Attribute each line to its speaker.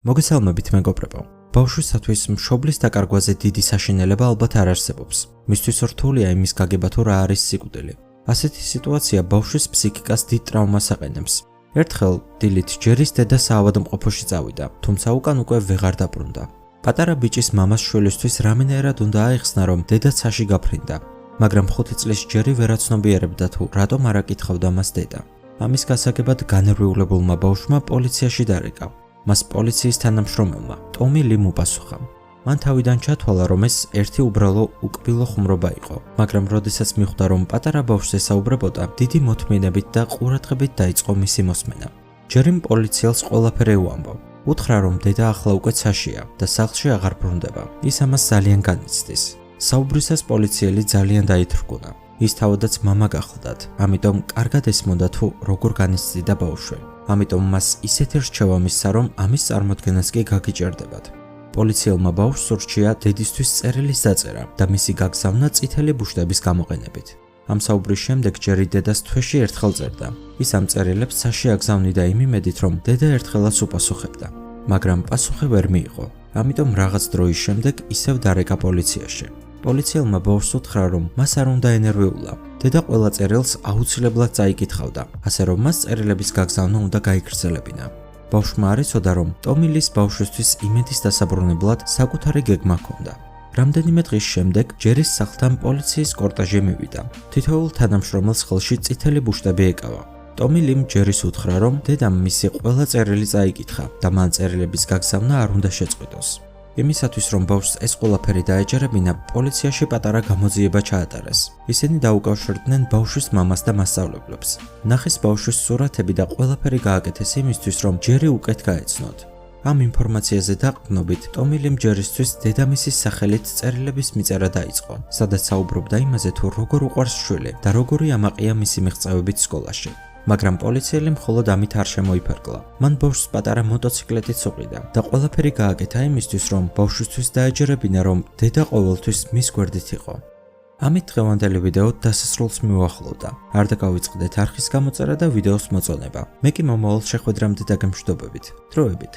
Speaker 1: მოგესალმებით მეგობრებო. ბავშვისათვის მშობლის დაკარგვაზე დიდი საშინელება ალბათ არ არსებობს. მისთვის რთულია იმის გაგება თუ რა არის სიკვდილი. ასეთი სიტუაცია ბავშვის ფსიქიკას დიდ ტრაუმას აყენებს. ერთხელ დილით ჯერის დედა საავადმყოფოში წავიდა, თუმცა უკან უკვე ვეღარ დაბრუნდა. პატარა ბიჭის მამას შვილისთვის რამენერად უნდა აეხსნა, რომ დედა ცაში გაფრინდა, მაგრამ 5 წლის ჯერი ვერაცნობიერებდა თუ რატომ არ აკითხავდა მას დედა. ამის გასაგებად განერვიულებულმა ბავშვმა პოლიციაში დარეკა. მას პოლიციის თანამშრომელმა ტომი ლიმ უპასუხა. მან თავიდან ჩათვალა, რომ ეს ერთი უბრალო უკბილო ხუმრობა იყო, მაგრამ როდესაც მიხვდა, რომ პატარა ბავშვს ესაუბრებოდა, დიდი მოთმინებით და ყურადღებით დაიწყო მისი მოსმენა. ჯერიმ პოლიციელს ყველაფერი უამბო. უთხრა, რომ დედა ახლა უკვე ცაშია და სახლში აღარ ბრუნდება. ის ამას ძალიან განიცდის. საუბრისას პოლიციელი ძალიან დაითრგუნა. ის თავადაც მამა გახლდათ, ამიტომ კარგად ესმოდა თუ როგორ განიცდიდა ბავშვი. ამიტომ მას ისეთი რჩევა მისცა, რომ ამის წარმოქმნას კი გაგიჭერდებათ. პოლიციელმა ბავშვს ურჩია დედისთვის წერილის დაწერა და მისი გაგზავნა წითელი ბუშტების გამოყენებით. ამ საუბრის შემდეგ ჯერი დედას თვეში ერთხელ წერდა. ის ამ წერილებს ცაში აგზავნიდა იმ იმედით, რომ დედა ერთხელაც უპასუხებდა, მაგრამ პასუხი ვერ მიიღო. ამიტომ რაღაც დროის შემდეგ ისევ დარეკა პოლიციაში. პოლიციელმა ბავშვს უთხრა, რომ მას არ უნდა ენერვიულა. დედა ყველა წერილს აუცილებლად წაიკითხავდა, ასე რომ მას წერილების გაგზავნა უნდა გაიგრძელებინა. ბავშვმა არ იცოდა, რომ ტომი ლის ბავშვისთვის იმედის დასაბრუნებლად საკუთარი გეგმა ჰქონდა. რამდენიმე დღის შემდეგ ჯერის სახლთან პოლიციის კორტეჟი მივიდა. თითოეულ თანამშრომელს ხელში წითელი ბუშტები ეკავა. ტომი ლიმ ჯერის უთხრა, რომ დედამ მისი ყველა წერილი წაიკითხა და მან წერილების გაგზავნა არ უნდა შეწყვიტოს. იმისათვის, რომ ბავშვს ეს ყველაფერი დაეჯერებინა, პოლიციაში პატარა გამოძიება ჩაატარეს. ისინი დაუკავშირდნენ ბავშვის მამას და მასწავლებლებს. ნახეს ბავშვის სურათები და ყველაფერი გააკეთეს იმისთვის, რომ ჯერი უკეთ გაეცნოთ. ამ ინფორმაციაზე დაყრდნობით, ტომი ლიმ ჯერისთვის დედამისის სახელით წერილების მიწერა დაიწყო, სადაც საუბრობდა იმაზე, თუ როგორ უყვარს შვილი და როგორი ამაყია მისი მიღწევებით სკოლაში. მაგრამ პოლიციელი მხოლოდ ამით არ შემოიფარგლა. მან ბავშვს პატარა მოტოციკლეტით უყიდა და ყველაფერი გააკეთა იმისთვის, რომ ბავშვისთვის დაეჯერებინა, რომ დედა ყოველთვის მის გვერდით იყო. ამით დღევანდელი ვიდეო დასასრულს მივუახლოვდა. არ დაგავიწყდეთ არხის გამოწერა და ვიდეოს მოწონება. მე კი მომავალ შეხვედრამდე დაგემშვიდობებით. დროებით.